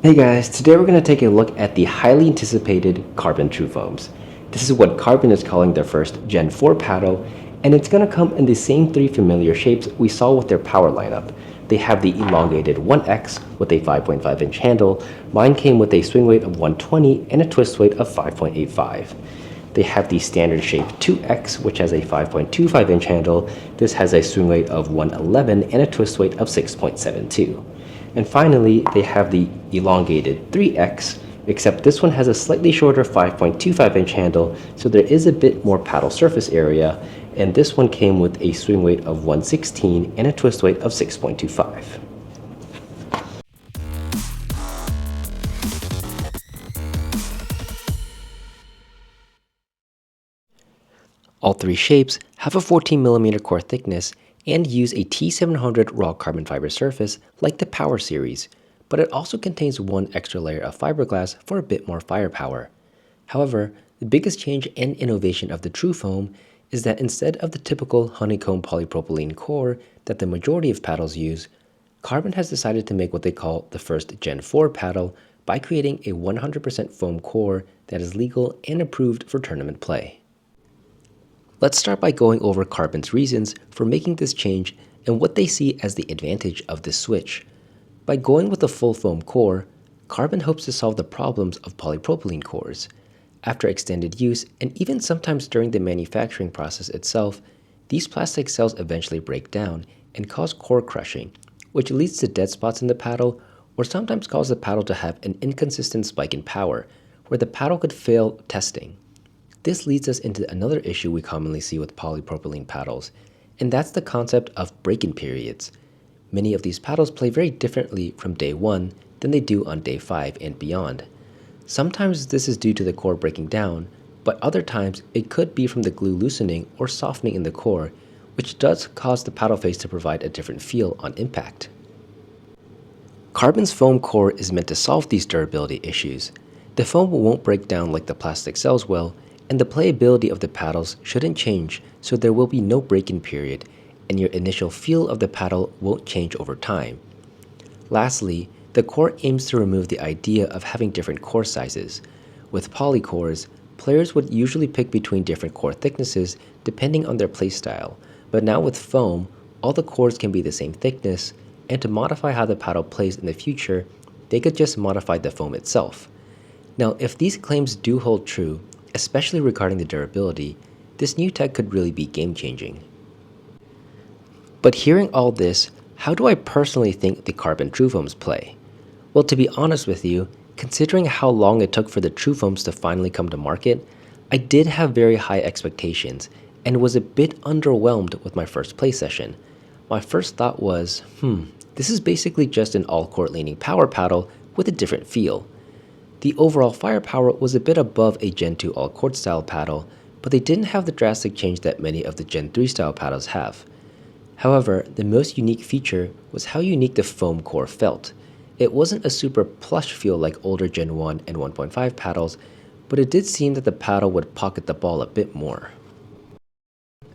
Hey guys, today we're going to take a look at the highly anticipated CRBN TruFoams. This is what CRBN is calling their first Gen 4 paddle, and it's going to come in the same three familiar shapes we saw with their power lineup. They have the elongated 1X with a 5.5-inch handle. Mine came with a swing weight of 120 and a twist weight of 5.85. They have the standard shape 2X, which has a 5.25-inch handle. This has a swing weight of 111 and a twist weight of 6.72. And finally, they have the elongated 3X, except this one has a slightly shorter 5.25-inch handle, so there is a bit more paddle surface area, and this one came with a swing weight of 116 and a twist weight of 6.25. All three shapes have a 14mm core thickness and use a T700 raw carbon fiber surface like the Power series, but it also contains one extra layer of fiberglass for a bit more firepower. However, the biggest change and innovation of the TruFoam is that instead of the typical honeycomb polypropylene core that the majority of paddles use, CRBN has decided to make what they call the first Gen 4 paddle by creating a 100% foam core that is legal and approved for tournament play. Let's start by going over CRBN's reasons for making this change and what they see as the advantage of this switch. By going with a full foam core, CRBN hopes to solve the problems of polypropylene cores. After extended use, and even sometimes during the manufacturing process itself, these plastic cells eventually break down and cause core crushing, which leads to dead spots in the paddle or sometimes cause the paddle to have an inconsistent spike in power, where the paddle could fail testing. This leads us into another issue we commonly see with polypropylene paddles, and that's the concept of break-in periods. Many of these paddles play very differently from day 1 than they do on day 5 and beyond. Sometimes this is due to the core breaking down, but other times it could be from the glue loosening or softening in the core, which does cause the paddle face to provide a different feel on impact. CRBN's foam core is meant to solve these durability issues. The foam won't break down like the plastic cells will, and the playability of the paddles shouldn't change, so there will be no break-in period, and your initial feel of the paddle won't change over time. Lastly, the core aims to remove the idea of having different core sizes. With poly cores, players would usually pick between different core thicknesses depending on their playstyle, but now with foam, all the cores can be the same thickness, and to modify how the paddle plays in the future, they could just modify the foam itself. Now, if these claims do hold true, especially regarding the durability, this new tech could really be game-changing. But hearing all this, how do I personally think the CRBN TruFoams play? Well, to be honest with you, considering how long it took for the TruFoams to finally come to market, I did have very high expectations and was a bit underwhelmed with my first play session. My first thought was, this is basically just an all-court leaning power paddle with a different feel. The overall firepower was a bit above a Gen 2 all-court style paddle, but they didn't have the drastic change that many of the Gen 3 style paddles have. However, the most unique feature was how unique the foam core felt. It wasn't a super plush feel like older Gen 1 and 1.5 paddles, but it did seem that the paddle would pocket the ball a bit more.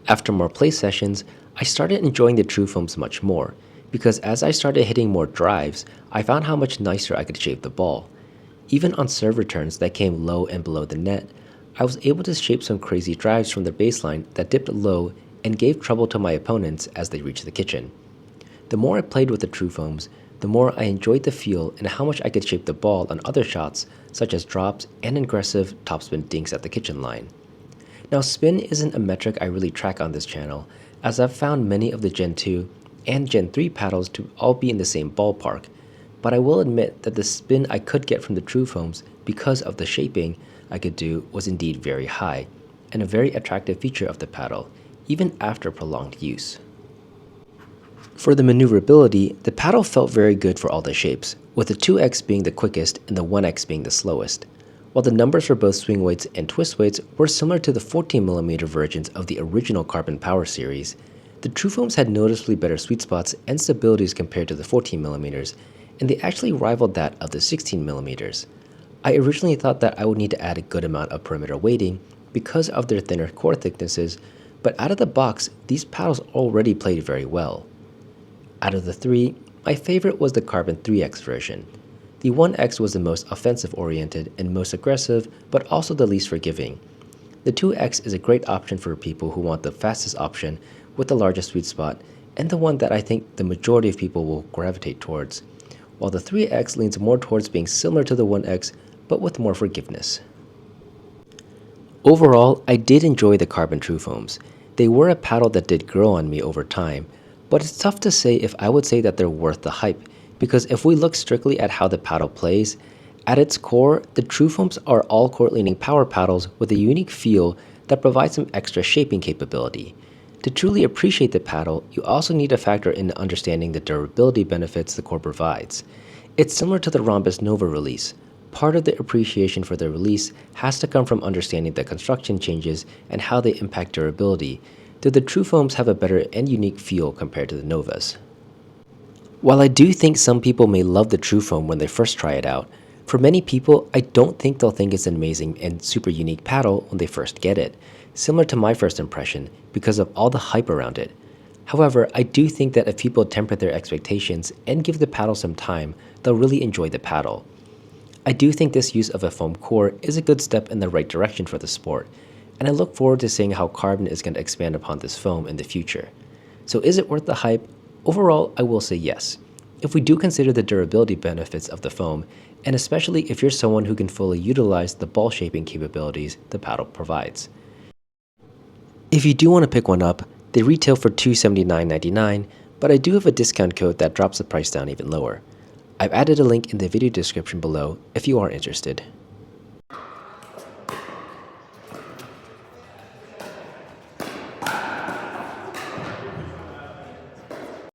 After more play sessions, I started enjoying the TruFoams much more, because as I started hitting more drives, I found how much nicer I could shape the ball. Even on serve returns that came low and below the net, I was able to shape some crazy drives from the baseline that dipped low and gave trouble to my opponents as they reached the kitchen. The more I played with the TruFoams, the more I enjoyed the feel and how much I could shape the ball on other shots, such as drops and aggressive topspin dinks at the kitchen line. Now, spin isn't a metric I really track on this channel, as I've found many of the Gen 2 and Gen 3 paddles to all be in the same ballpark, but I will admit that the spin I could get from the TruFoams because of the shaping I could do was indeed very high, and a very attractive feature of the paddle, even after prolonged use. For the maneuverability, the paddle felt very good for all the shapes, with the 2X being the quickest and the 1X being the slowest. While the numbers for both swing weights and twist weights were similar to the 14mm versions of the original CRBN Power series, the TruFoams had noticeably better sweet spots and stabilities compared to the 14mm, and they actually rivaled that of the 16mm. I originally thought that I would need to add a good amount of perimeter weighting because of their thinner core thicknesses, but out of the box, these paddles already played very well. Out of the three, my favorite was the CRBN 3X version. The 1X was the most offensive-oriented and most aggressive, but also the least forgiving. The 2X is a great option for people who want the fastest option with the largest sweet spot, and the one that I think the majority of people will gravitate towards, while the 3X leans more towards being similar to the 1X, but with more forgiveness. Overall, I did enjoy the CRBN TruFoams. They were a paddle that did grow on me over time, but it's tough to say if I would say that they're worth the hype, because if we look strictly at how the paddle plays, at its core, the TruFoams are all court-leaning power paddles with a unique feel that provides some extra shaping capability. To truly appreciate the paddle, you also need to factor in understanding the durability benefits the core provides. It's similar to the Rhombus Nova release. Part of the appreciation for the release has to come from understanding the construction changes and how they impact durability, though the TruFoams have a better and unique feel compared to the Novas. While I do think some people may love the TruFoam when they first try it out, for many people, I don't think they'll think it's an amazing and super unique paddle when they first get it, similar to my first impression because of all the hype around it. However, I do think that if people temper their expectations and give the paddle some time, they'll really enjoy the paddle. I do think this use of a foam core is a good step in the right direction for the sport, and I look forward to seeing how CRBN is going to expand upon this foam in the future. So is it worth the hype? Overall, I will say yes, if we do consider the durability benefits of the foam, and especially if you're someone who can fully utilize the ball shaping capabilities the paddle provides. If you do want to pick one up, they retail for $279.99, but I do have a discount code that drops the price down even lower. I've added a link in the video description below if you are interested.